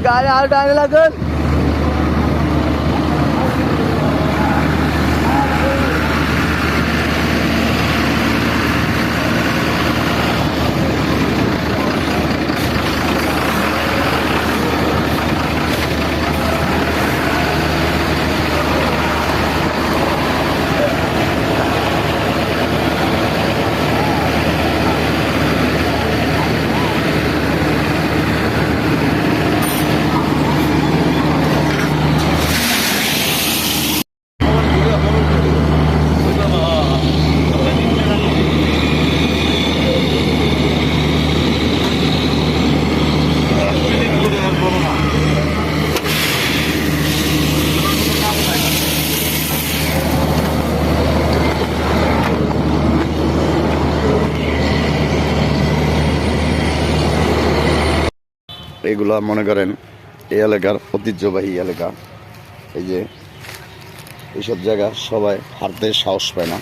গাড়ি আর টানে লাগুন। এগুলা মনে করেন এই এলাকার ঐতিহ্যবাহী এলাকা। এই যে এইসব জায়গা সবাই হাঁটতে সাহস পায় না,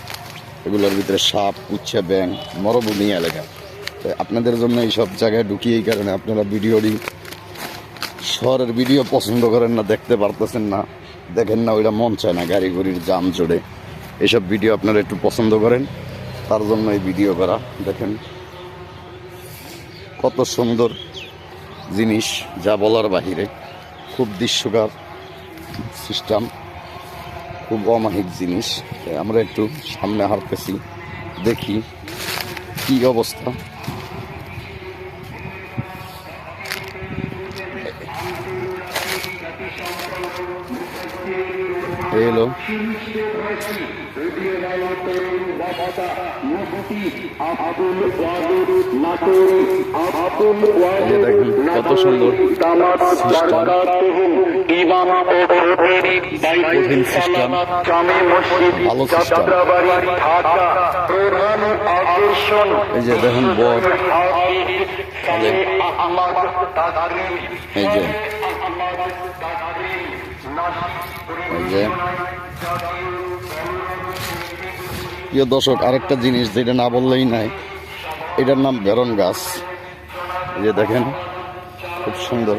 এগুলোর ভিতরে সাপ, উচ্ছে, ব্যাঙ, মরুভূমি এলাকা। তো আপনাদের জন্য এইসব জায়গায় ঢুকিয়ে এই কারণে আপনারা শহরের ভিডিও পছন্দ করেন না, দেখতে পারতেছেন না, দেখেন না, ওইটা মন চায় না, গাড়ি ঘড়ির জাম জোড়ে। এইসব ভিডিও আপনারা একটু পছন্দ করেন, তার জন্য এই ভিডিও করা। দেখেন কত সুন্দর জিনিস, যা বলার বাহিরে। খুব দৃশ্যকর সিস্টেম, খুব অমায়িক জিনিস। আমরা একটু সামনে হাঁটতেছি, দেখি কি অবস্থা। এলো দেখেন কত সুন্দর সিস্টেম, ভালো সিস্টেম। এই যে দেখেন বট, এই যে প্রিয় দর্শক, আরেকটা জিনিস যেটা না বললেই নাই, এটার নাম বেরন গাছ। এই যে দেখেন খুব সুন্দর,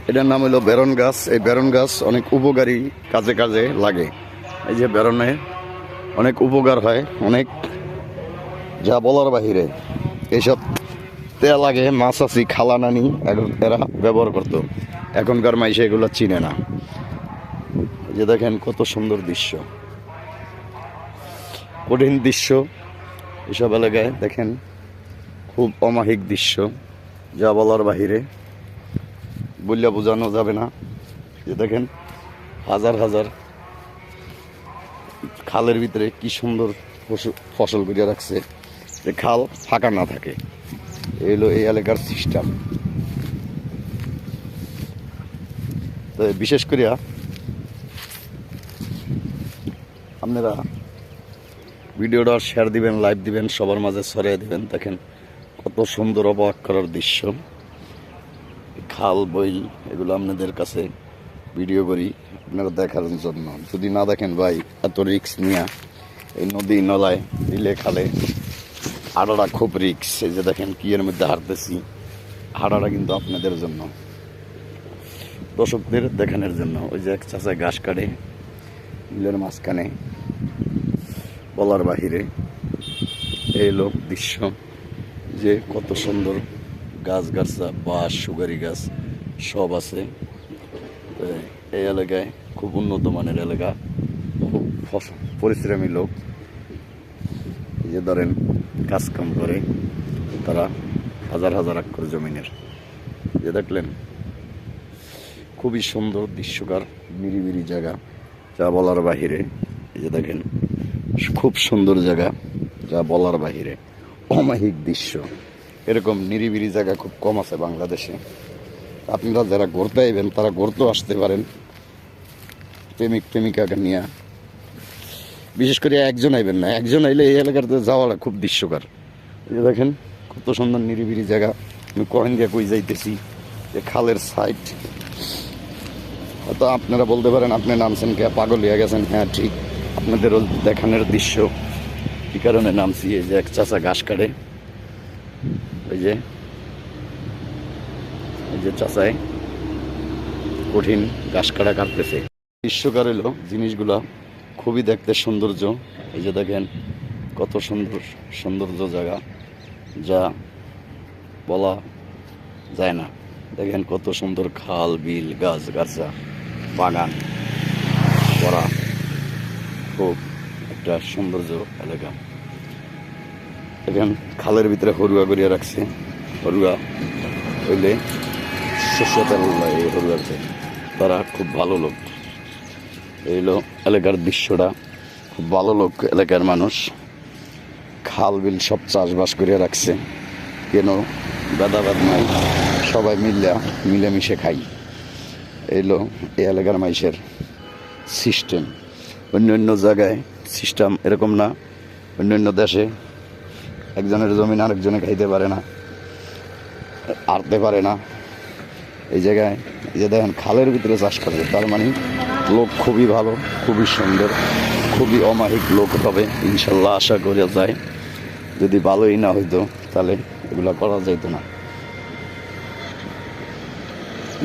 এটার নাম হলো বেরন গাছ। এই বেরন গাছ অনেক উপকারী কাজে কাজে লাগে। এই যে বেরনে অনেক উপকার হয়, অনেক, যা বলার বাহিরে। এইসব তেল লাগে মাছ আছি খালা নানি এরা ব্যবহার করতো, এখনকার মাইসে এগুলো চিনে না। যে দেখেন কত সুন্দর দৃশ্য, কঠিন দৃশ্য এসব এলাকায়। দেখেন খুব অমায়িক দৃশ্য, যা বলার বাহিরে, বললে বোঝানো যাবে না। যে দেখেন হাজার হাজার খালের ভিতরে কি সুন্দর ফসল করিয়া রাখছে, যে খাল ফাঁকা না থাকে। এই হলো এই এলাকার সিস্টেম। তো বিশেষ করিয়া আপনারা ভিডিওটা শেয়ার দিবেন, লাইভ দিবেন, সবার মাঝে ছড়িয়ে দিবেন। দেখেন কত সুন্দর অবাক করার দৃশ্য। খাল বইল এগুলো আপনাদের কাছে ভিডিও করি আপনারা দেখার জন্য। যদি না দেখেন ভাই, এত রিক্স নিয়ে এই নদী নলায় বিলে খালে হাঁটাটা খুব রিক্স। এই যে দেখেন কি এর মধ্যে হাঁটতেছি, হাঁটাটা কিন্তু আপনাদের জন্য, দর্শকদের দেখানোর জন্য। ওই যে এক চাচা ঘাস কাটে বিলের মাঝখানে, বলার বাহিরে। এই লোক দৃশ্য, যে কত সুন্দর গাছ গাছরা, বাঁশ, সুগারি গাছ সব আছে। এই এলাকায় খুব উন্নত মানের এলাকা, খুব পরিশ্রমী লোক। এই যে ধরেন কাজকাম করে তারা, হাজার হাজার একর জমিনের। যে দেখলেন খুবই সুন্দর দৃশ্যকর নিরিবিলি জায়গা, যা বলার বাহিরে। এই যে দেখেন খুব সুন্দর জায়গা, যা বলার বাহিরে, অমায়িক দৃশ্য। এরকম নিরিবিলি জায়গা খুব কম আছে বাংলাদেশে। আপনারা যারা ঘুরতে আইবেন তারা ঘুরতেও আসতে পারেন প্রেমিক প্রেমিকাকে নিয়ে। বিশেষ করে একজন আইবেন না, একজন আইলে এই এলাকাতে যাওয়াটা খুব দৃশ্যকর। এই যে দেখেন কত সুন্দর নিরিবিলি জায়গা। আমি কয়েন দিয়ে কই যাইতেছি, যে খালের সাইড। হয়তো আপনারা বলতে পারেন আপনি নামছেন কে, পাগল হয়ে গেছেন। হ্যাঁ ঠিক, আপনাদেরও দেখানোর দৃশ্য, কি কারণে নামছি। এই যে এক চাচা ঘাস কাটে, ওই যে এই যে চাচাই কঠিন ঘাস কাটা কাটতেছে। গ্রীষ্মকাল এলো, জিনিসগুলো খুবই দেখতে সৌন্দর্য। এই যে দেখেন কত সুন্দর সৌন্দর্য জায়গা, যা বলা যায় না। দেখেন কত সুন্দর খাল বিল গাছ গাছা বাগান করা, খুব একটা সৌন্দর্য এলাকা। দেখেন খালের ভিতরে হরুয়া করিয়া রাখছে, হরুয়া হইলে শস্য তেল এই হরুয়াতে। তারা খুব ভালো লোক, এইলো এলাকার দৃশ্যটা খুব ভালো লোক। এলাকার মানুষ খাল বিল সব চাষবাস করিয়া রাখছে, কেন ভেদাভেদ নাই, সবাই মিলেমিশে খাই। এইলো এই এলাকার মানুষের সিস্টেম। অন্য অন্য জায়গায় সিস্টেম এরকম না। অন্য অন্য দেশে একজনের জমিন আরেকজনে খাইতে পারে না, আরতে পারে না। এই জায়গায় এই যে দেখেন খালের ভিতরে চাষ করবে, তার মানে লোক খুবই ভালো, খুবই সুন্দর, খুবই অমায়িক লোক হবে ইনশাল্লাহ, আশা করা যায়। যদি ভালোই না হইতো তাহলে এগুলা করা যাইত না।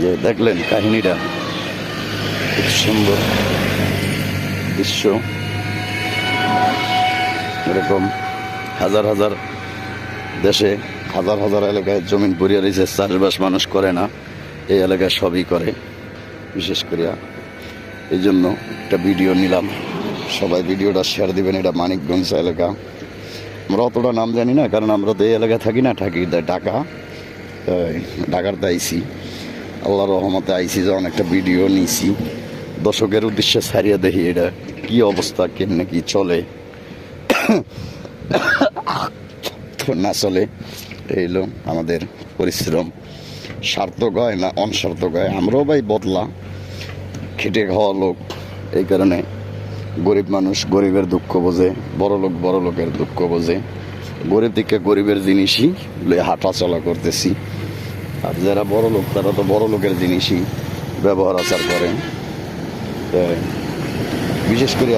যে দেখলেন কাহিনীটা, খুব সুন্দর দৃশ্য। এরকম হাজার হাজার দেশে হাজার হাজার এলাকায় জমিন পড়িয়া রয়েছে, চাষবাস মানুষ করে না, এই এলাকায় সবই করে। বিশেষ করিয়া এই জন্য একটা ভিডিও নিলাম, সবাই ভিডিওটা শেয়ার দিবেন। এটা মানিকগঞ্জ এলাকা, আমরা অতটা নাম জানি না, কারণ আমরা তো এই এলাকায় থাকি না, থাকি ঢাকাতে আইসি। আল্লাহর রহমতে আইসি, যখন একটা ভিডিও নিয়েছি দর্শকের উদ্দেশ্যে ছাড়িয়ে দেখি এটা কি অবস্থা, কেমনে কি চলে না চলে। এই হলো আমাদের পরিশ্রম, সার্থক হয় না অনসার্থক হয়। আমরাও ভাই বদলা খেটে খাওয়া লোক, এই কারণে গরিব মানুষ গরিবের দুঃখ বোঝে, বড় লোক বড় লোকের দুঃখ বোঝে। গরিব থেকে গরিবের জিনিসই হাঁটা চলা করতেছি, আর যারা বড় লোক তারা তো বড় লোকের জিনিসই ব্যবহার আচার করে। বিশেষ করে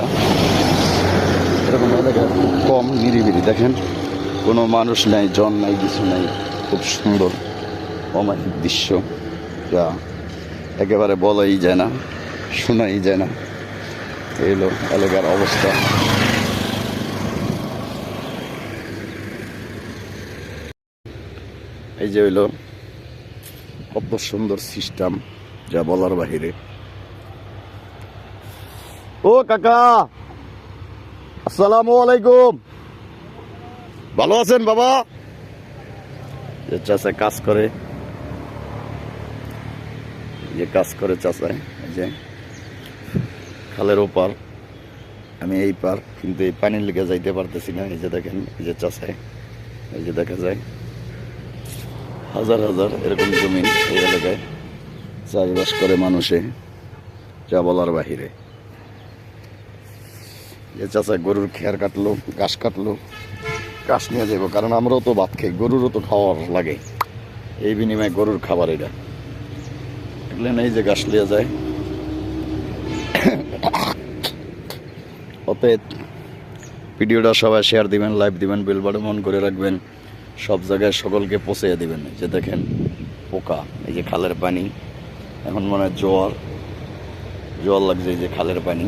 এরকম এলাকা কম নিরিবিলি, দেখেন কোনো মানুষ নাই, জন নাই, কিছু নাই, খুব সুন্দর অমায়িক দৃশ্য, যা একেবারে বলাই যায় না, শোনাই যায় না। এই হলো এলাকার অবস্থা। এই যে হইল কত সুন্দর সিস্টেম, যা বলার বাহিরে। ও কাকা, আসসালামু আলাইকুম, ভালো আছেন বাবা? চাচা কাজ করে, যে কাজ করে চাচায়, এই যে খালের ওপার, আমি এই পার, কিন্তু এই পানির লেগে যাইতে পারতেছি না। এই যে দেখেন, এই যে চাচায়, এই যে দেখা যায় হাজার হাজার এরকম জমিন এই এলাকায় চাষবাস করে মানুষে, যা বলার বাহিরে। যে চাচা গরুর খেয়ার কাটলো, ঘাস কাটলো, ঘাস নিয়ে যাবো, কারণ আমরাও তো ভাত খাই, গরুরও তো খাওয়ার লাগে, এই বিনিময়ে গরুর খাবার এটা। দেখলেন এই যে ঘাস নিয়ে যায়। অতএব ভিডিওটা সবাই শেয়ার দিবেন, লাইভ দিবেন, বেল বাটন অন করে রাখবেন, সব জায়গায় সকলকে পৌঁছে দিবেন। যে দেখেন পোকা, এই যে খালের পানি, এখন মনে হয় জল লাগছে। এই যে খালের পানি,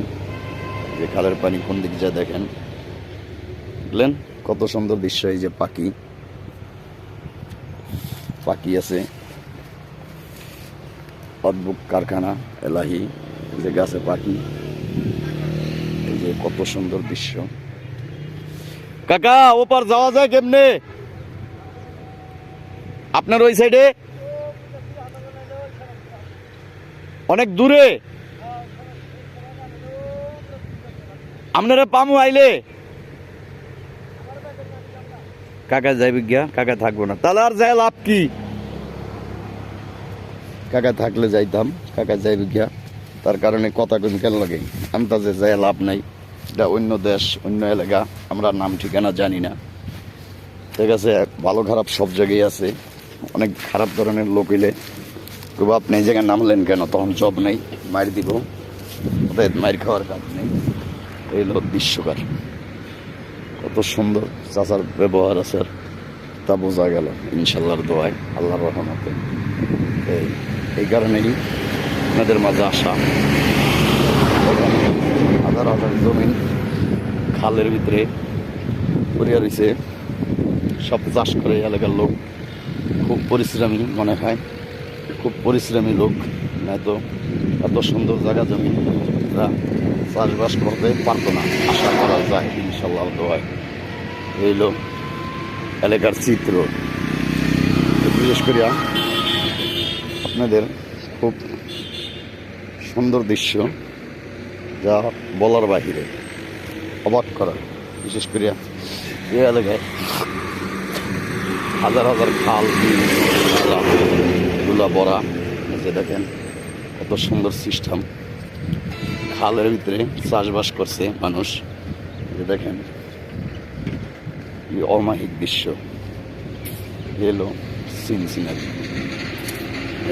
যে খালের পানি কোন দিক যা দেখেন, বুঝলেন কত সুন্দর দৃশ্য। এই যে পাখি আছে, অদ্ভুত কারখানা এলাহি, এই যে গাছে পাখি, এই যে কত সুন্দর দৃশ্য। কাকা ওপার যাওয়া যায় কেমনে? আপনার ওই সাইডে অনেক দূরে, আপনারা পামু আইলে কাকা যাইবে গিয়া, কাকা থাকবো না, তাহলে আর যাই লাভ কি? কাকা থাকলে যাইতাম, কাকা যাইবে গিয়া, তার কারণে কথা কম কেন লাগে, আন্দাজে যাই লাভ নাই। এটা অন্য দেশ, অন্য এলাকা, আমরা নাম ঠিকানা জানি না, ঠিক আছে। ভালো খারাপ সব জায়গায় আছে। অনেক খারাপ ধরনের লোক হইলে তবু আপনি এই জায়গায় নামলেন কেন, তখন জব নেই, মার দিব, ওদের মার খাওয়ার কাজ নেই। এই হলো দৃশ্যকার, কত সুন্দর চাচার ব্যবহার আছে, তা বোঝা গেল ইনশাল্লাহর দোয়ায়, আল্লাহর রহমতে। এই কারণেই আপনাদের মাঝে আসা। এখানে হাজার হাজার জমিন খালের ভিতরে পড়িয়া রয়েছে, সব চাষ করে এলাকার লোক। খুব পরিশ্রমী মনে হয়, খুব পরিশ্রমী লোক, নয়তো এত সুন্দর জায়গা জমি এরা চাষবাস করতে পারতো না। আশা করা যায় ইনশাল্লাহ দোয়ায়। এই লোক এলাকার চিত্র। বিশেষ করিয়া আপনাদের খুব সুন্দর দৃশ্য, যা বলার বাহিরে, অবাক করা। বিশেষ করিয়া এই এলাকায় হাজার হাজার খাল গুলা বড়া, যে দেখেন কত সুন্দর সিস্টেম। খালের ভিতরে চাষবাস করছে মানুষ, যে দেখেন অমায়িক দৃশ্য। এলো সিনসিনারি,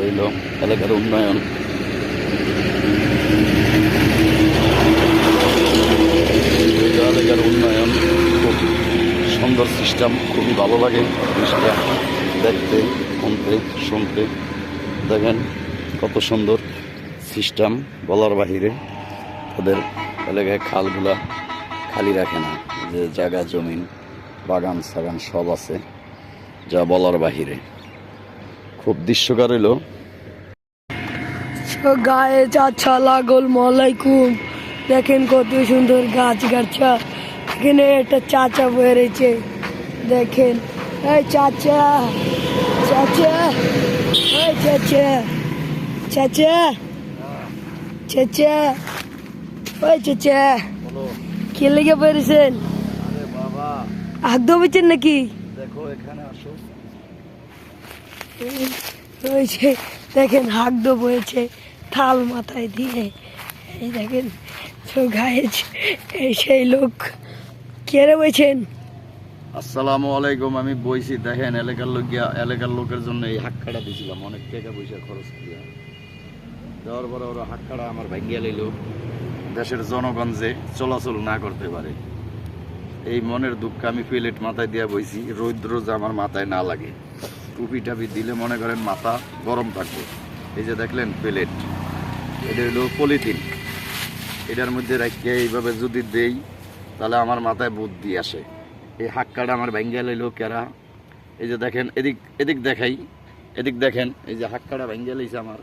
এলো এলাকার উন্নয়ন। এলাকার উন্নয়ন খুব সুন্দর সিস্টেম, খুবই ভালো লাগে জিনিসটা দেখতে, শুনতে। দেখেন কত সুন্দর সিস্টেম, বলার বাহিরে। তাদের এলাকায় খালগুলা খালি রাখে না, যে জায়গা জমিন বাগান সাগান সব আছে, যা বলার বাহিরে। খুব দৃশ্যকর এলো। গায়ে আসসালামু আলাইকুম। দেখেন কত সুন্দর গাছ গাছা। এখানে একটা চাচা বয়ে রয়েছে, দেখেন। এই চাচা, চাচা, এই চাচা, চাচা, চাচা, ওই চাচা, কে লেগে বেরিয়েছেন? হাত ধোবেছেন নাকি? দেখো এখানে আসো। রয়েছে, দেখেন হাগডো বয়েছে থাল মাথায় দিয়ে। এই দেখেন গায়ে এই সেই লোক কেড়ে বইছেন। আসসালামু আলাইকুম। আমি বইছি, দেখেন এলাকার লোকের জন্য এই হাক্কাটা দিয়েছিলাম, অনেক টাকা পয়সা খরচ করিয়া। দেওয়ার পরে ওরা হাক্কাটা আমার ভাগ্যা লইল, দেশের জনগণ যে চলাচল না করতে পারে। এই মনের দুঃখ আমি প্লেট মাথায় দিয়া বইছি, রৌদ্র যে আমার মাথায় না লাগে। টুপি টাপি দিলে মনে করেন মাথা গরম থাকবে। এই যে দেখলেন প্লেট, এটা হলো পলিথিন। এটার মধ্যে রাখিয়ে এইভাবে যদি দেই তাহলে আমার মাথায় বুদ্ধি আসে। এই হাক্কাটা আমার ভাঙ্গা লইলো কেরা। এই যে দেখেন, এদিক দেখাই, এদিক দেখেন, এই যে হাক্কাটা ভাঙ্গা লইছে আমার।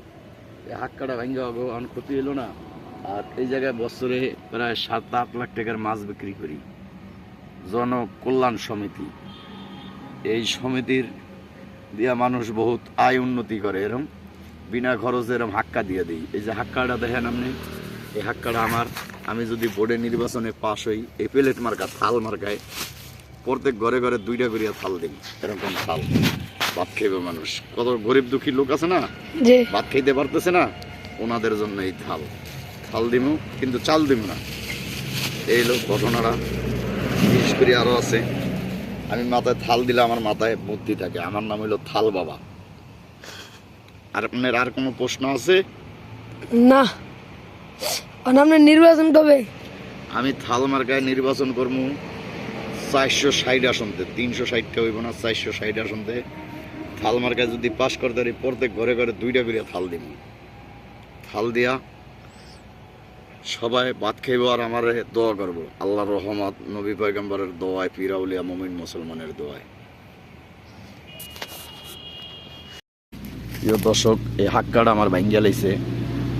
এই হাক্কাটা ভাঙ্গা অন ক্ষতি হলো না। আর এই জায়গায় বছরে প্রায় 7-8 লাখ টাকার মাছ বিক্রি করি। জনকল্যাণ সমিতি, এই সমিতির দিয়া মানুষ বহুত আয় উন্নতি করে। এরকম বিনা খরচে এরকম হাক্কা দিয়ে দিই। এই যে হাক্কাটা দেখেন আপনি, এই হাক্কাটা আমার, আমি যদি বোর্ডে নির্বাচনে পাশ হই, এই প্লেট মার্কা থাল মার্কায় প্রত্যেক ঘরে ঘরে 2টা করিয়া থাল দিই। এরকম থাল ভাত খাইবে মানুষ। কত গরিব দুঃখী লোক আছে না, ভাত খাইতে পারতেছে না, ওনাদের জন্য এই থাল দিব, কিন্তু চাল দিব না। এই লোক ঘটনাটা বিশেষ করে আরো আছে। আমি মাথায় থাল দিলে আমার মাথায় বুদ্ধি থাকে। আমার নাম হইল থাল বাবা। আর আপনার আর কোনো প্রশ্ন আছে? না। আপনার নির্বাচন কবে? আমি থাল মার্কায় নির্বাচন করবো 460 আসনতে। 360টা হইব না, 460 আসনতে থাল মার্কায় যদি পাশ করতে পারি, প্রত্যেক ঘরে ঘরে 2টা করে থাল দিব। থাল দিয়া সবাই ভাত খাইব আর আমার দোয়া করব। আল্লাহর রহমত, নবী পয়গম্বরের দোয়ায়, পীর আউলিয়া মুমিন মুসলমানের দোয়ায়। প্রিয় দর্শক, এই হাক্কাটা আমার ভাঙ্গা লাইছে।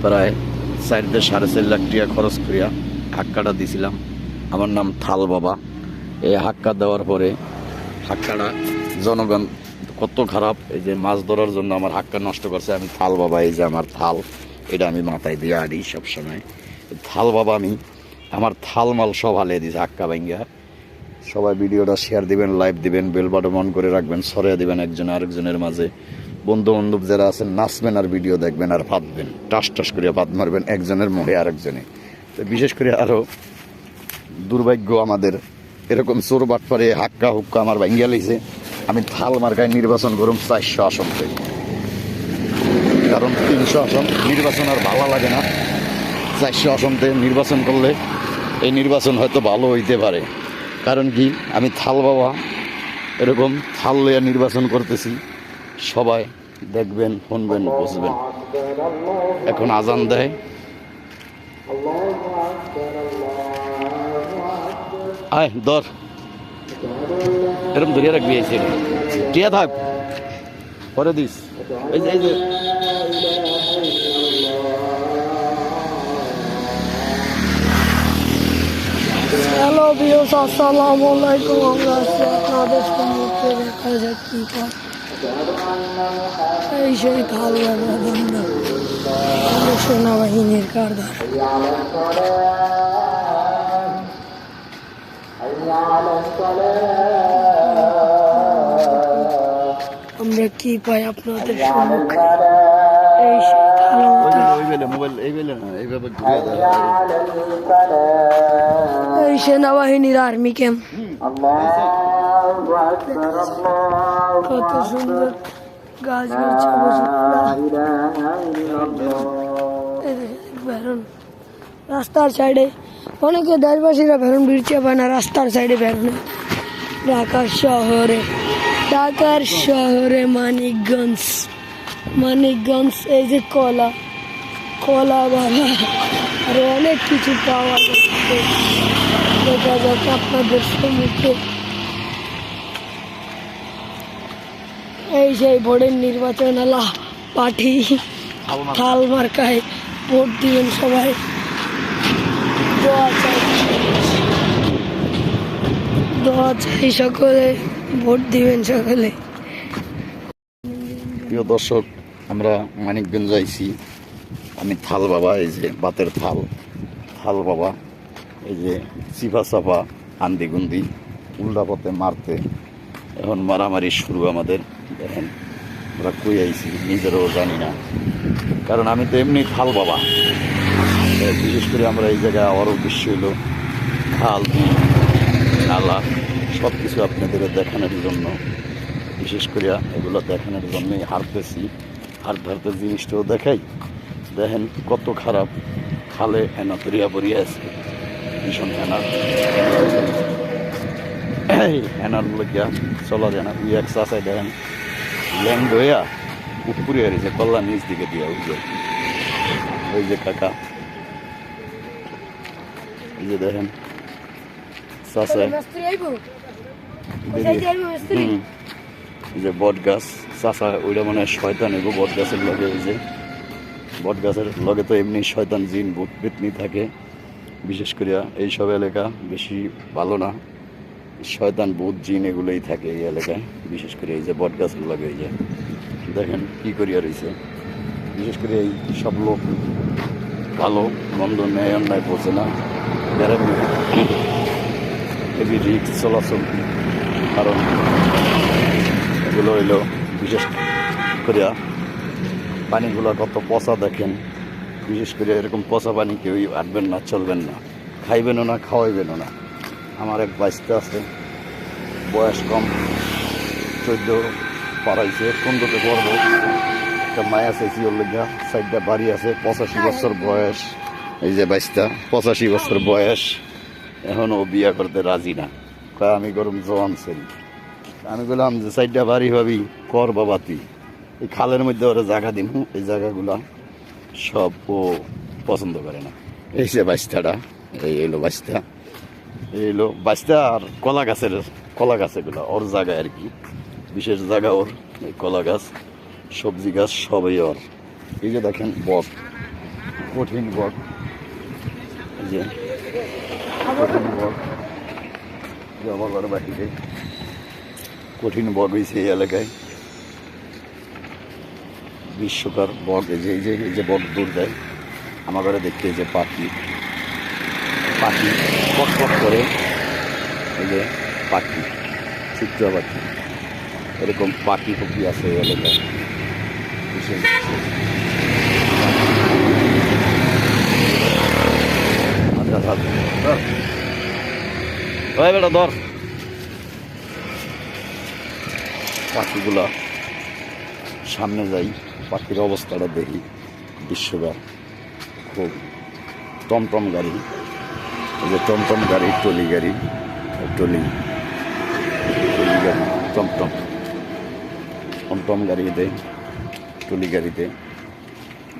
প্রায় 4.5 লাখ টাকা খরচ করিয়া হাক্কাটা দিছিলাম। আমার নাম থাল বাবা। এই হাক্কা দেওয়ার পরে হাক্কাটা জনগণ কত খারাপ, এই যে মাছ ধরার জন্য আমার হাক্কা নষ্ট করছে। আমি থাল বাবা, এই যে আমার থাল, এটা আমি মাথায় দিয়ে আড়ি সবসময়। থাল বাবা আমি, আমার থাল মাল সব হালিয়ে দিয়েছে হাক্কা ভাঙ্গা। সবাই ভিডিওটা শেয়ার দিবেন, লাইভ দিবেন, বেল বাটন অন করে রাখবেন, সরিয়ে দিবেন একজন আরেকজনের মাঝে। বন্ধু বান্ধব যারা আছেন নাচবেন আর ভিডিও দেখবেন আর ফাঁদবেন, টাস করে ফাঁদ মারবেন একজনের মুখে আরেকজনে। তো বিশেষ করে আরও দুর্ভাগ্য আমাদের, এরকম চোর বাটপারে হাক্কা হুক্কা আমার ভাঙ্গা লইছে। আমি থাল মার্কায় নির্বাচন করুম 400 আসন থেকে, কারণ 300 আসন নির্বাচন আর ভালো লাগে না। 400 আসনতে নির্বাচন করলে এই নির্বাচন হয়তো ভালো হইতে পারে। কারণ কি, আমি থাল বাবা, এরকম থাল লইয়া নির্বাচন করতেছি। সবাই দেখবেন, শুনবেন, বুঝবেন। এখন আজান দেয়। আয় ধর, এরকম ধরিয়া রাখবি, এই ছেলে টিয়া থাক, পরে দিস। এই যে হ্যালো ভিউয়ার্স, আসসালামু আলাইকুম। আমরা আছি আপনাদের সম্মুখে, দেখা যাক কি হয়। এই সেই থাল বান্ধব সেনাবাহিনীর কারদার। আমরা কি পাই আপনাদের সম্মুখে? এই সেই মোবাইল এইভাবে এই সেনাবাহিনীর আর্মি ক্যাম্প। কত সুন্দর গাছ বেরোন রাস্তার সাইডে, অনেকে দেশবাসীরা বেরোন বিরচে পায় না, রাস্তার সাইডে বেরোনে। ঢাকার শহরে মানিকগঞ্জ এই যে কলা বাবা, আরো অনেক কিছু পাওয়া যাচ্ছে। দেখা যাক আপনাদের সম্মুখে। এই সেই ভোটের নির্বাচন আলা পার্টি থাল মার্কায় ভোট দিবেন সবাই। দোয়া চাই সকলে, ভোট দিবেন সকলে। প্রিয় দর্শক, আমরা মানিকগঞ্জ আইছি। আমি থাল বাবা, এই যে বাতের থাল বাবা, এই যে চিফা চাপা আন্দিগুন্দি উল্টা পথে মারতে। এখন মারামারি শুরু আমাদের। দেখেন আমরা কই আইছি নিজেরও জানি না, কারণ আমি তো এমনি থাল বাবা। বিশেষ করে আমরা এই জায়গায় আবার উদ্দেশ্য হইল খাল, নালা সব কিছু আপনাদের দেখানোর জন্য, বিশেষ করে এগুলো দেখানোর জন্যই হারতেছি। হারতে জিনিসটাও দেখাই। দেখেন কত খারাপ, খালে হেনা তরিয়া পরিয়া আছে, ভীষণ হেনার গিয়া চলা যায় না। এক চাষায় দেখেন ল্যান্ড হইয়া উপরে হারিয়েছে, কল্লা নিচ দিকে দিয়া ওই যে কাকা, এই যে দেখেন চাষায় এই যে বট গাছ চাষা, ওইটা মানে শয়তান এগো বট গাছের লগে। ওই যে বট গাছের লগে তো এমনি শয়তান জিন ভূত পেতনি থাকে। বিশেষ করে এইসব এলাকা বেশি ভালো না, শয়তান ভূত জিন এগুলোই থাকে এই এলাকায়। বিশেষ করে এই যে বট গাছের লগে এই যে দেখেন কি করিয়া রয়েছে। বিশেষ করে এই সব লোক ভালো মন্দ ন্যায় অন্যায় বোঝে না, গ্যারামি হেভি রিক্স চলাচল। কারণ এগুলো হইল বিশেষ করিয়া পানিগুলো কত পচা দেখেন। বিশেষ করে এরকম পচা পানি কেউই আটবেন না, চলবেন না, খাইবেনও না, খাওয়াইবেনও না। আমার এক বাইশটা আছে, বয়স কম, 14 পাড়াইছে, 15তে পড়ব। একটা মায়া আছে জিওর লেগা, 4টা বাড়ি আছে, 85 বছর বয়স। এই যে বাইশটা 85 বছর বয়স, এখনও বিয়া করতে রাজি না। কয় আমি গরম জোয়ান ছেলে। আমি বললাম যে 4টা বাড়ি হবি কর বাবা তুই, এই খালের মধ্যে ওরা জায়গা দিন, এই জায়গাগুলা সব ও পছন্দ করে না। এই যে বাস্তাটা, এই এলো বাস্তা, এই এলো বাস্তা। আর কলা গাছ এগুলো ওর জায়গায় আর কি, বিশেষ জায়গা ওর। এই কলা গাছ, সবজি গাছ সবই ওর। এই যে দেখেন বক, কঠিন বক, এই যে কঠিন বক আমার বাড়িতে কঠিন বক হয়েছে এই এলাকায়। বিশ্বকার বক, এই যে বক দূর দেয় আমার ঘরে দেখতে। এই যে পাখি পক করে, এই যে পাখি, চিত্রা পাখি, এরকম পাখি আছে এই এলাকায়। বেটা ধর পাখিগুলা, সামনে যাই, পাখির অবস্থাটা দেখি। বিশ্বকার খুব টমটম গাড়ি, এই যে টমটম গাড়ি, টলি গাড়ি, টলি গাড়ি, টমটম গাড়ি দেয়। টলি গাড়িতে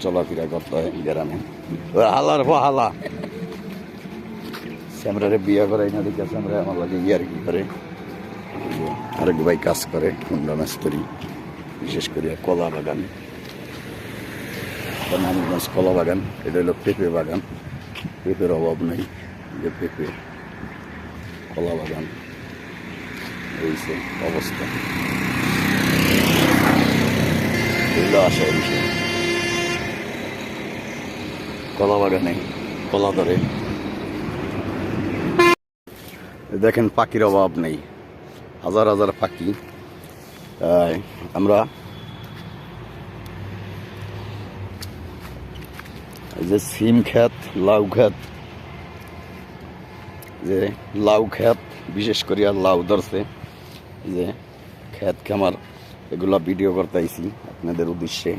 চলাফেরা করতে হয় গ্রামে। হালার হালা শ্যামরারে বিয়ে করে না দেখে শ্যামরা আমার লাগে ইয়ার কি করে। আরেক ভাই কাজ করে হুন্ডা মিস্ত্রি, বিশেষ করে কলা বাগান, নারায়ণগঞ্জ কলা বাগান। এটা হলো পেঁপে বাগান, পেঁপের অভাব নেই, যে পেঁপে কলা বাগান হয়েছে অবস্থা। এগুলো আসার বিষয়, কলা বাগানে কলা ধরে। দেখেন পাখির অভাব নেই, হাজার হাজার পাখি। আমরা এই যে সিম ক্ষেত, লাউ ক্ষেত, যে লাউ ক্ষেত বিশেষ করে আর লাউ ধরছে, যে ক্ষেত খামার এগুলা ভিডিও করতে আইছি আপনাদের উদ্দেশ্যে।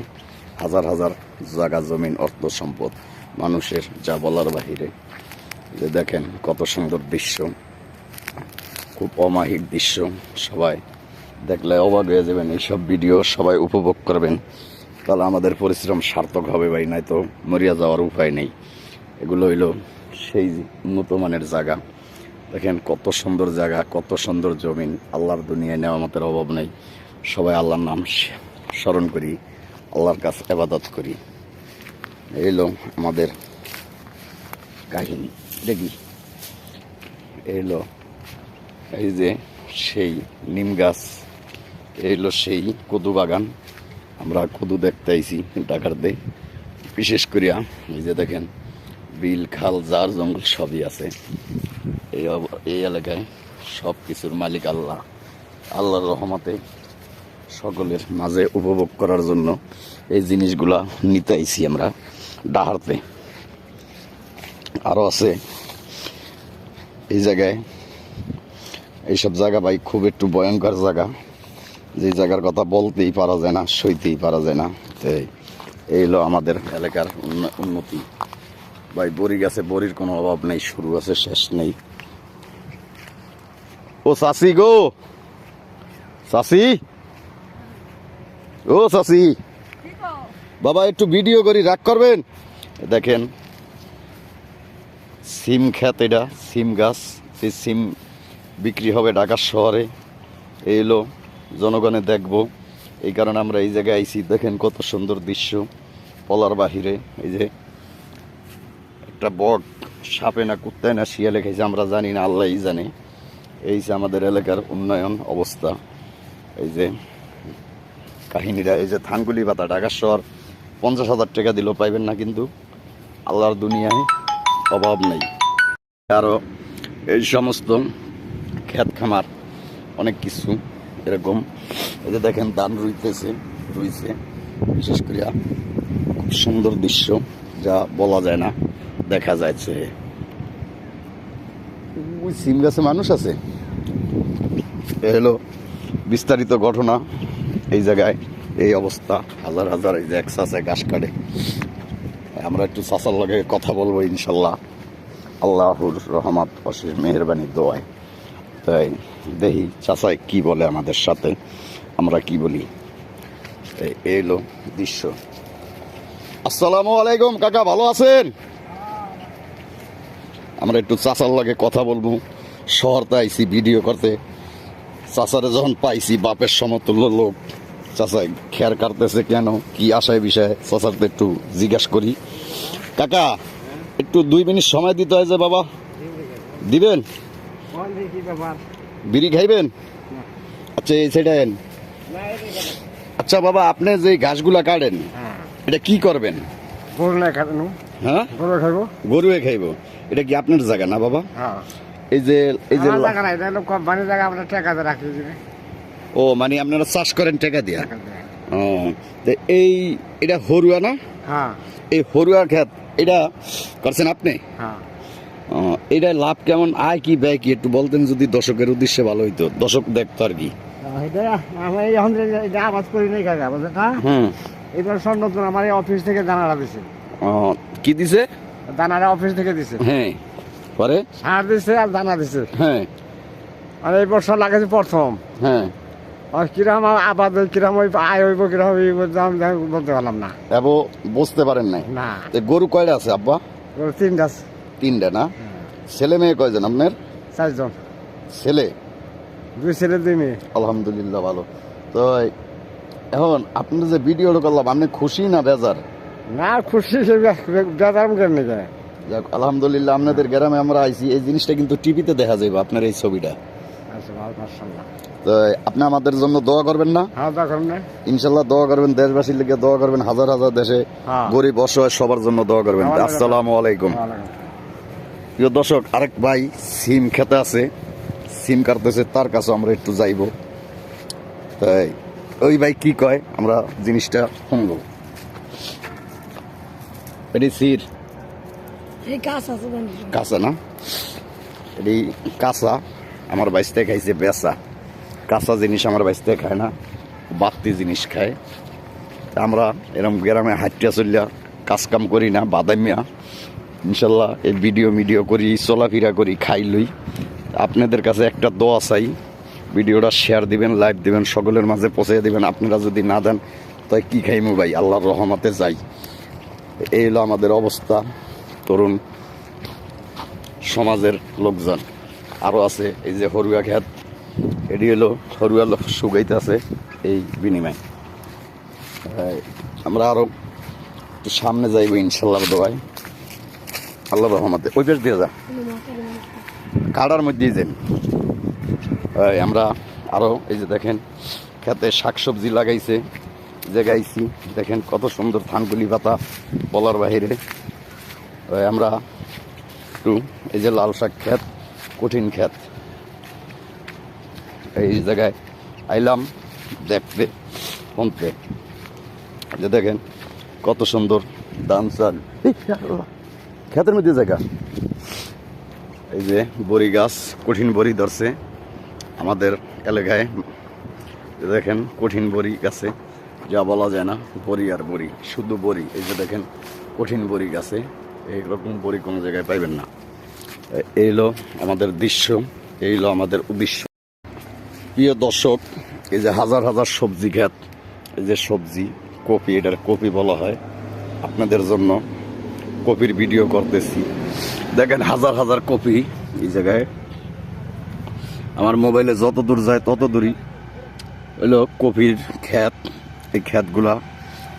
হাজার হাজার জায়গা জমিন অর্থ সম্পদ মানুষের, যা বলার বাহিরে। যে দেখেন কত সুন্দর দৃশ্য, খুব অমায়িক দৃশ্য। সবাই দেখলে অবাক হয়ে যাবেন, এইসব ভিডিও সবাই উপভোগ করবেন, তাহলে আমাদের পরিশ্রম সার্থক হবে ভাই, নাই তো মরিয়া যাওয়ার উপায় নেই। এগুলো হইল সেই উন্নত মানের জায়গা। দেখেন কত সুন্দর জায়গা, কত সুন্দর জমিন। আল্লাহর দুনিয়ায় নেয়ামতের অভাব নেই। সবাই আল্লাহর নাম স্মরণ করি, আল্লাহর কাছে ইবাদত করি। এই হলো আমাদের কাহিনী। দেখি এই হলো এই যে সেই নিম গাছ, এই হলো সেই কদু বাগান। আমরা কদু দেখতে আইছি ঢাকাতে। বিশেষ করিয়া এই যে দেখেন বিল, খাল, জার, জঙ্গল সবই আছে এই এলাকায়। সব কিছুর মালিক আল্লাহ। আল্লাহর রহমতে সকলের মাঝে উপভোগ করার জন্য এই জিনিসগুলা নিতে আইছি আমরা ডাহারতে। আরও আছে এই জায়গায়, এইসব জায়গা ভাই খুব একটু ভয়ঙ্কর জায়গা, যে জায়গার কথা বলতেই পারা যায় না, সইতেই পারা যায় না। এই হলো আমাদের এলাকার উন্নতি ভাই। বড়ি গাছে বড়ির কোনো অভাব নেই, শুরু আছে শেষ নেই। ও চাষি গো, চাষি, ও চাষি বাবা একটু ভিডিও করি, রাগ করবেন? দেখেন সিম ক্ষেত, এটা সিম গাছ। সেই সিম বিক্রি হবে ঢাকা শহরে। এই হলো জনগণে দেখবো, এই কারণে আমরা এই জায়গায় আইছি। দেখেন কত সুন্দর দৃশ্য পলার বাহিরে। এই যে একটা বট সাপে না কুত্তায় না শিয়ালে খাইছে আমরা জানি না, আল্লাহই জানে। এই যে আমাদের এলাকার উন্নয়ন অবস্থা, এই যে কাহিনীরা। এই যে থানকুলি পাতা, ঢাকা শহর 50,000 টাকা দিলেও পাইবেন না, কিন্তু আল্লাহর দুনিয়ায় অভাব নেই। আরও এই সমস্ত ক্ষেত খামার অনেক কিছু এরকম। এই যে দেখেন ধান রুইছে, বিশেষ করে খুব সুন্দর দৃশ্য, যা বলা যায় না, দেখা যাচ্ছে। ওই সিম গাছে মানুষ আছে। এ হলো বিস্তারিত ঘটনা। এই জায়গায় এই অবস্থা, হাজার হাজার। এই যে এক চাচা ঘাস কাটে, আমরা একটু চাচার লগে কথা বলবো ইনশাল্লাহ, আল্লাহর রহমত অশেষ মেহেরবানি দোয়ায়। তাই দেখি চাচাই কি বলে আমাদের সাথে, আমরা কি বলি। এই হলো দৃশ্য। আসসালামু আলাইকুম কাকা, ভালো আছেন? আমরা একটু চাচার লগে কথা বলবো। শহরতে আইছি ভিডিও করতে, চাচারে যখন পাইছি বাপের সমতুল্য লোক। চাচাই খেয়ার কাটতেছে কেন, কি আশায় বিষয়ে চাচার তো একটু জিজ্ঞাসা করি। কাকা একটু 2 মিনিট সময় দিতে হয় যে বাবা, দিবেন? বিড়ি খাইবেন? আচ্ছা এই সাইডে। আচ্ছা বাবা, আপনি যে ঘাসগুলা কাটেন এটা কি করবেন? হ্যাঁ, গরুয়ে খাইব। এটা কি আপনার জায়গা না বাবা? এই যে কোম্পানির জায়গা আমরা টাকাতে রাখি। ও মানে আপনারা চাষ করেন টাকা দিয়া? ও এই এটা হরুয়া না? হ্যাঁ, এই হরুয়া ক্ষেত এটা করছেন আপনি? হ্যাঁ। এটা লাভ কেমন, আয় কি ব্যয় কি একটু বলতেন যদি দর্শকের উদ্দেশ্যে ভালো হইতো, দর্শক দেখতো আর কি। আবাদ করি নাই কাকা, বুঝলেন না? এবার সন্ন্যতন আমার এই অফিস থেকে দানাটা দিছে। কি দিছে? দানাটা অফিস থেকে দিছে। হ্যাঁ, পরে সার দিছে আর দানা দিছে। হ্যাঁ, আর এই বছর লাগাইছে প্রথম। হ্যাঁ, কিরাম আবাদ কিরাম ওই আয় হইব কিরাম হইব বলতে পারলাম না। এবো বুঝতে পারেন নাই? না এ গরু কয়টা আছে আব্বা? ওর তিনটা তিনটা না? ছেলে মেয়ে কয়জন আপনার? 4 জন, ছেলে? 2 ছেলে 2 মেয়ে। আলহামদুলিল্লাহ ভালো। তো এখন আপনি যে ভিডিওটা করলাম, আপনি খুশি না বেজার? না খুশি সে বেদার মুখের নিকে। যাক আলহামদুলিল্লাহ, আপনাদের গ্রামে আমরা আইছি, এই জিনিসটা কিন্তু টিভিতে দেখা যাবে আপনার এই ছবিটা। আচ্ছা ভালো, মাশাআল্লাহ। তো আপনি আমাদের জন্য দোয়া করবেন না? হ্যাঁ দোয়া করুন না। ইনশাল্লাহ দোয়া করবেন, দেশবাসীর লিগে দোয়া করবেন, হাজার হাজার দেশে হ্যাঁ। গরিব অসহায় সবার জন্য দোয়া করবেন। আসসালামু আলাইকুম। প্রিয় দর্শক, আরেক ভাই সিম খেতে আছে, সিম কাটতেছে, তার কাছে আমরা একটু যাইব। তাই ওই ভাই কি কয় আমরা জিনিসটা শুনবো। এটি সির এই কাজ আছে কাঁচা না? এটি কাঁচা আমার বাইসতে খাইছে বেচা। কাঁচা জিনিস আমার বাইসতে খায় না, বাড়তি জিনিস খায়। আমরা এরকম গ্রামে হাঁটিয়া চলিয়া কাজ কাম করি না, বাদামিয়া। ইনশাল্লাহ এই ভিডিও করি, চলাফেরা করি, খাই লই। আপনাদের কাছে একটা দোয়া চাই, ভিডিওটা শেয়ার দিবেন, লাইভ দিবেন, সকলের মাঝে পৌঁছে দিবেন। আপনারা যদি না দেন তাই কি খাইমু ভাই, আল্লাহর রহমতে যাই। এই হলো আমাদের অবস্থা, তরুণ সমাজের লোকজন। আরও আছে এই যে হরুয়া খেত, এটি হলো হরুয়া শুকাইতে আছে এই বিনিময়। আমরা আরও একটু সামনে যাইব ইনশাল্লাহ দোয়াই, আল্লাহ রহমতে। ওই পেশ দিয়ে যা কাটার মধ্যেই যান। আমরা আরও এই যে দেখেন খেতে শাকসবজি লাগাইছে, জাগাইছি, দেখেন কত সুন্দর থানকুলি পাতা বলার বাহিরে। আমরা একটু এই যে লাল শাক ক্ষেত, কঠিন ক্ষেত, এই জায়গায় আইলাম দেখতে শুনতে, যে দেখেন কত সুন্দর ধান চাল ক্ষেতের মধ্যে জায়গা। এই যে বড়ি গাছ, কঠিন বড়ি ধরছে আমাদের এলাকায়। দেখেন কঠিন বড়ি গাছে যা বলা যায় না, বড়ি আর বড়ি, শুধু বড়ি। এই যে দেখেন কঠিন বড়ি গাছে, এইরকম বড়ি কোনো জায়গায় পাইবেন না। এই হলো আমাদের দৃশ্য, এই হলো আমাদের উদ্দেশ্য। প্রিয় দর্শক, এই যে হাজার হাজার সবজি ক্ষেত, এই যে সবজি কপি, এটার কপি বলা হয়। আপনাদের জন্য কপির ভিডিও করতেছি, দেখেন হাজার হাজার কপি এই জায়গায়। আমার মোবাইলে যত দূর যায় তত দূরই হলো কপির ক্ষেত। এই ক্ষেতগুলা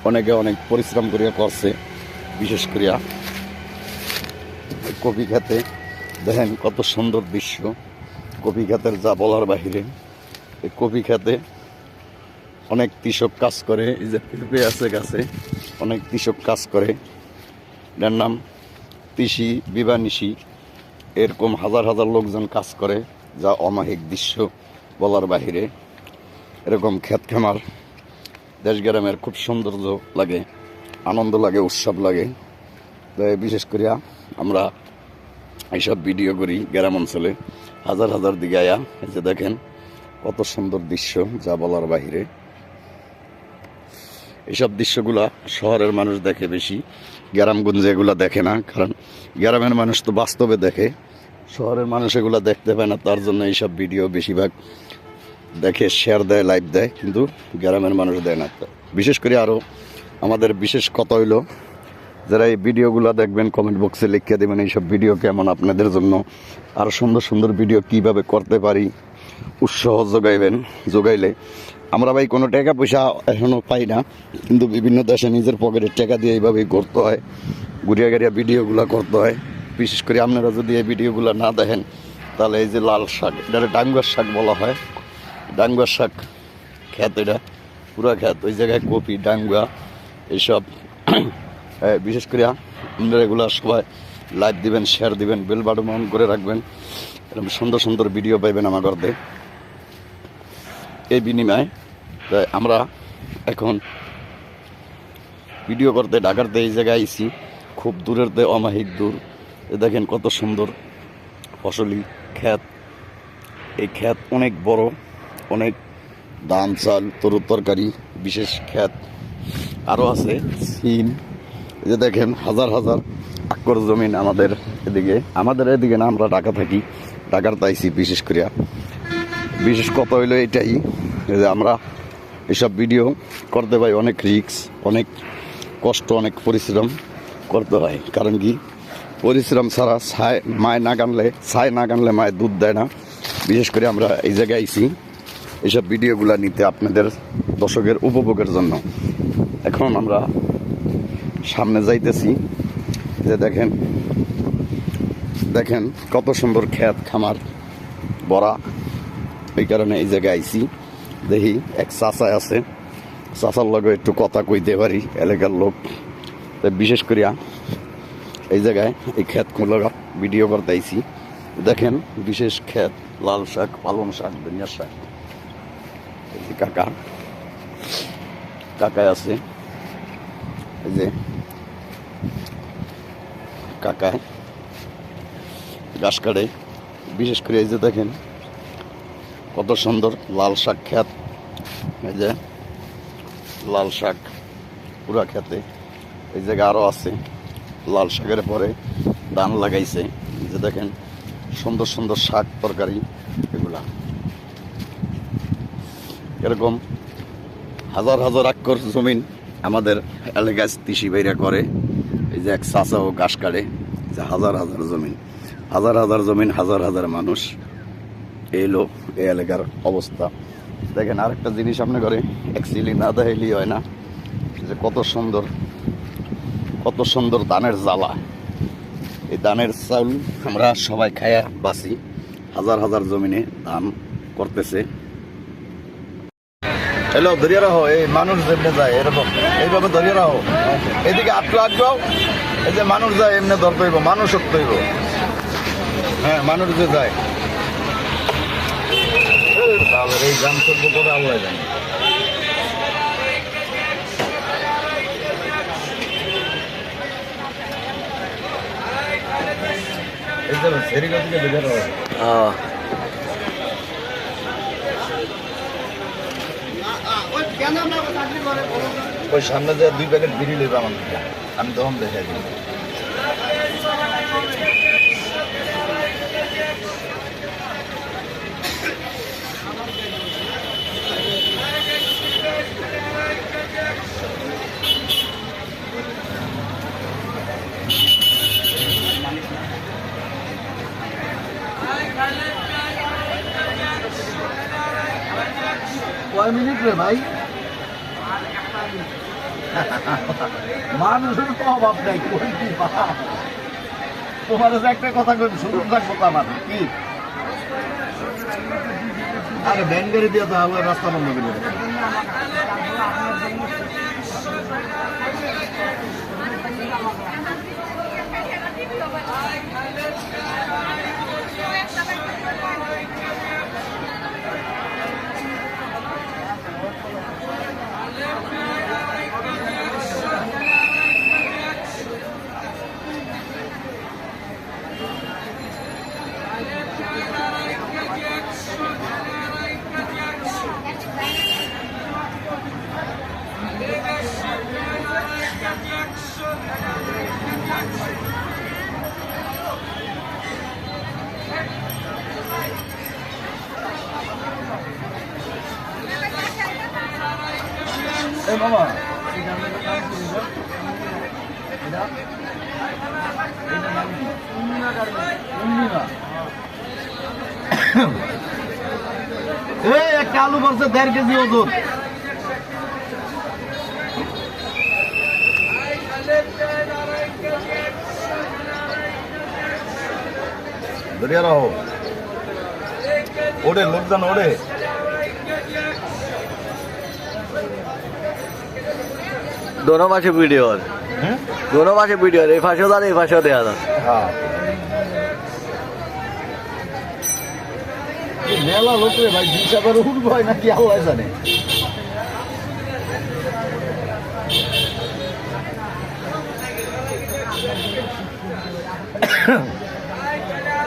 অনেকে অনেক পরিশ্রম করিয়া করছে, বিশেষ করিয়া কপি খেতে। দেখেন কত সুন্দর দৃশ্য, কপি ক্ষেতের যা বলার বাহিরে। এই কপি খেতে অনেক কৃষক কাজ করে, এই যে পেঁপে আছে গাছে, অনেক কৃষক কাজ করে। এটার নাম কৃষি বিবানিশি। এরকম হাজার হাজার লোকজন কাজ করে, যা অমায়িক দৃশ্য বলার বাহিরে। এরকম ক্ষেত খামার দেশ গ্রামের খুব সৌন্দর্য লাগে, আনন্দ লাগে, উৎসব লাগে। বিশেষ করিয়া আমরা এইসব ভিডিও করি গ্রাম অঞ্চলে, হাজার হাজার দিকে আয়া। এই যে দেখেন কত সুন্দর দৃশ্য, যা বলার বাহিরে। এইসব দৃশ্যগুলা শহরের মানুষ দেখে বেশি, গ্রামগঞ্জে এগুলা দেখে না। কারণ গ্রামের মানুষ তো বাস্তবে দেখে, শহরের মানুষ এগুলা দেখতে পায় না। তার জন্য এইসব ভিডিও বেশিরভাগ দেখে, শেয়ার দেয়, লাইভ দেয়, কিন্তু গ্রামের মানুষ দেয় না। বিশেষ করে আরও আমাদের বিশেষ কথা হইল, যারা এই ভিডিওগুলো দেখবেন কমেন্ট বক্সে লিখে দেবেন এইসব ভিডিও কেমন, আপনাদের জন্য আরও সুন্দর সুন্দর ভিডিও কিভাবে করতে পারি উৎসাহ যোগাইলে। আমরা ভাই কোনো টাকা পয়সা এখনও পাই না, কিন্তু বিভিন্ন দেশে নিজের পকেটের টাকা দিয়ে এইভাবেই করতে হয়, ঘুরিয়া গাড়িয়া ভিডিওগুলো করতে হয়। বিশেষ করে আপনারা যদি এই ভিডিওগুলো না দেখেন, তাহলে এই যে লাল শাক, এটা ডাঙ্গুয়ার শাক বলা হয়, ডাঙ্গুয়ার শাক ক্ষেত, এটা পুরো ক্ষেত। ওই জায়গায় কপি, ডাঙ্গুয়া এইসব। বিশেষ করে আপনারা এগুলো সবাই লাইভ দিবেন, শেয়ার দিবেন, বেল বাটন অন করে রাখবেন, এরকম সুন্দর সুন্দর ভিডিও পাইবেন আমার ঘরে। এই বিনিময়ে আমরা এখন ভিডিও করতে ঢাকাতে এই জায়গায় আইছি, খুব দূরের অমায়িক দূর। দেখেন কত সুন্দর ফসলি ক্ষেত। এই ক্ষেত অনেক বড়, অনেক ধান চাল তরু তরকারি বিশেষ ক্ষেত। আরও আছে সিম। এই যে দেখেন হাজার হাজার আকর জমিন আমাদের এদিকে না, আমরা ঢাকা থাকি, ঢাকার তাইছি। বিশেষ কথা হইলো এটাই, এই যে আমরা এসব ভিডিও করতে পাই অনেক রিস্ক, অনেক কষ্ট, অনেক পরিশ্রম করতে হয়। কারণ কি, পরিশ্রম ছাড়া মায় না গানলে মায়ের দুধ দেয় না। বিশেষ করে আমরা এই জায়গায় আইছি এইসব ভিডিওগুলো নিতে আপনাদের দর্শকের উপভোগের জন্য। এখন আমরা সামনে যাইতেছি, যে দেখেন কত সুন্দর ক্ষেত খামার ভরা। এই কারণে এই জায়গায় আইছি। দেখি এক চাচা আছে, চাচার লগে একটু কথা কইতে পারি, এলাকার লোক। বিশেষ করিয়া এই জায়গায় এই ক্ষেতগুলো ভিডিও করতে আইছি। দেখেন বিশেষ ক্ষেত, লাল শাক, পালং শাক, ধনিয়া শাক। কাকায় আছে, এই যে কাকায় ঘাস কাটে। বিশেষ করে এই যে দেখেন কত সুন্দর লাল শাক ক্ষেত। এই যে লাল শাক পুরা খেতে। এই জায়গায় আরও আছে লাল শাকের পরে ধান লাগাইছে। এই যে দেখেন সুন্দর সুন্দর শাক তরকারি এগুলা। এরকম হাজার হাজার একর জমিন আমাদের এলাকায় কৃষি বাইরা করে। এই যে এক চাচাও ঘাস কাটে। যে হাজার হাজার জমিন, হাজার হাজার মানুষ। এই লোক এই এলাকার অবস্থা দেখেন। আরেকটা জিনিস আপনি করে অ্যাকচুয়ালি না দেখাইলেই হয় না, যে কত সুন্দর ধানের জ্বালা। এই ধানের চাউল আমরা সবাই খায়া বাঁচি। হাজার হাজার জমিনে ধান করতেছে। হ্যালো, ধরিয়ে রাখো। এই মানুষ যেমনি যায় এরকম এইভাবে ধরিয়ে রাখো। এদিকে আটলো আটবাও। এই যে মানুষ যায় এমনি ধরতে হইব, মানুষ ধরতে হইব। হ্যাঁ, মানুষ যে যায় এই গান করবো করে আল্লাহ জানে। ওই সামনে যে 2 প্যাকেট বিড়ি লইবে আমার, আমি তখন দেখাই দিই। কয় মিনিট রে ভাই? মানুষের তো অভাব নাই। তোমার একটা কথা কই, শুনুন থাকবো তো আমার কি। আরে ভ্যান গাড়ি দিয়ে তো আমরা রাস্তা বন্ধ করে দেবো। এই মামা, একটা আলু পড়ছে 1.5 কেজি ওজন। ধরিয়া রাখো। ওরে লোকজন ওরে। दोनों पासे वीडियो और दोनों पासे वीडियो और ए फाशो दे आदा। हाँ, মেলা লোক রে ভাই। 20 আবার উঠবো নাকি আল্লাহ জানে।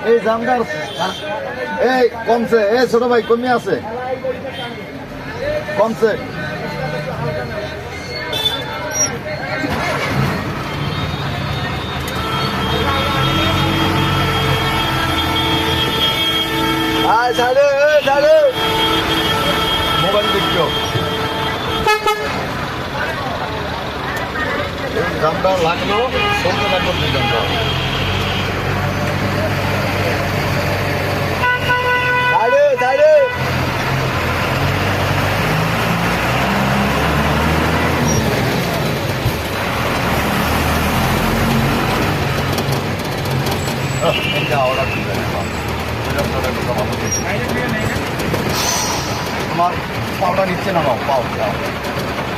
এই জামদার এই কমছে। এই ছোট ভাই কমে আছে, কমছে। ছাড়ে ছাড়ে মোবাইল জামটা লাগলো, সরতে লাগলো 2 ঘন্টা। আমার পাওটা নিচ্ছে না, পাও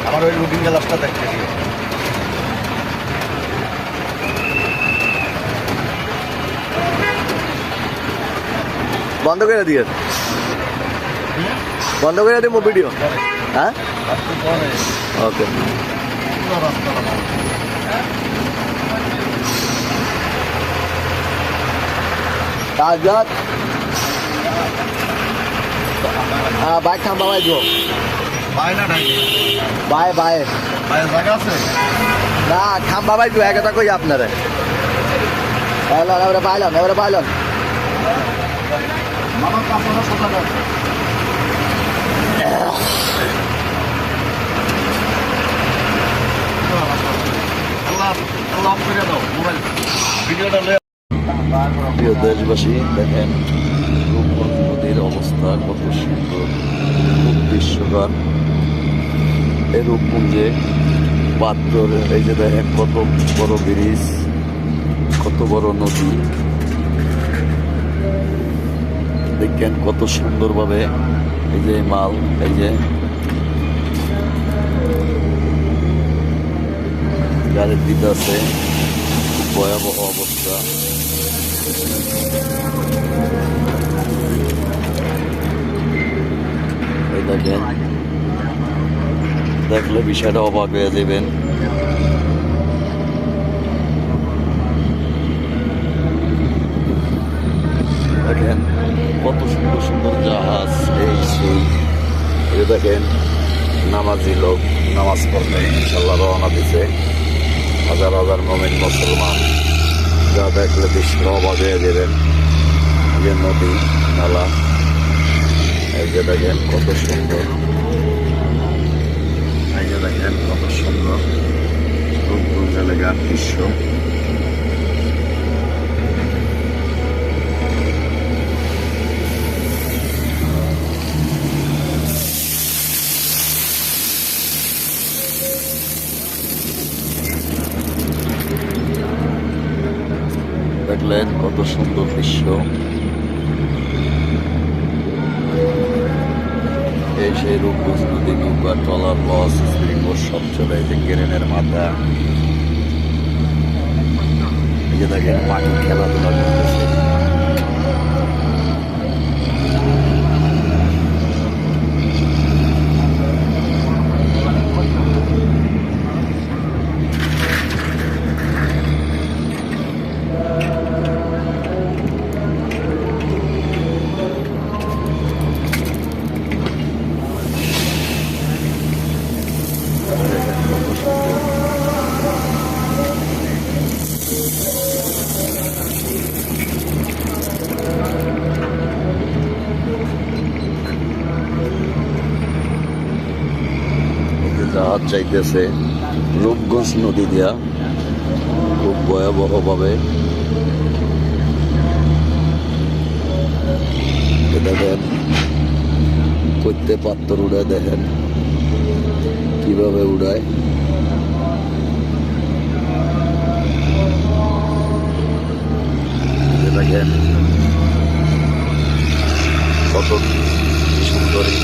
আমার ওই রুটিন গ্লাসটা দেখতে দিয়ে বন্ধ করে দিয়ে বন্ধ করে দিব ভিডিও। হ্যাঁ ওকে। কাজত বাইক থাম্বা বাই দিব পায় না নাকি? বাই বাই পায়ে জায়গা আছে? না থাম্বা বাই দিব, একটা কই আপনারে এবারে পাইলাম আমার কাপড়টা সোজা আছে। আল্লাহ করে দাও মোবাইল ভিডিওটা লয়ে। প্রিয় দেশবাসী, দেখেন রূপগঞ্জ নদীর অবস্থা কত সুন্দর, খুব দৃশ্যকর। এই রূপগঞ্জে পাত্র, এই যে দেখেন কত বড় ব্রিজ, কত বড় নদী, দেখেন কত সুন্দরভাবে এই যে মাল, এই যে গাড়ির দিতে আছে, খুব ভয়াবহ অবস্থা। এই দেখেন, দেখলে বিষয়টা অবাক হয়ে যাবেন। দেখেন কত সুন্দর সুন্দর জাহাজ, এই সেই। এই দেখেন নামাজি লোক নামাজ পড়তে ইনশাল্লাহ রওনা দিছে, হাজার হাজার মুমিন মুসলমান, যা দেখলে দৃশ্য অবাক হয়ে যাবেন। এই যে নদী নালা, এই যে দেখেন কত সুন্দর, এই যে দেখেন কত সুন্দর রূপগঞ্জ এলাকার দৃশ্য। দেখলেন কত সুন্দর দৃশ্য। এই সেই রূপগঞ্জ নদী, নৌকা, ট্রলার, লঞ্চ, স্পিডবোট সব চলে। এই যে ক্রেনের মাথা, এই যে দেখেন পাখি খেলাধুলা করতেছে। জাহাজ চাইতেছে রূপগঞ্জ নদী দিয়া, খুব ভয়াবহ ভাবে। দেখেন করতে পাত্তর উড়ায়, দেখেন কিভাবে উড়ায়। দেখেন কত সুন্দরী।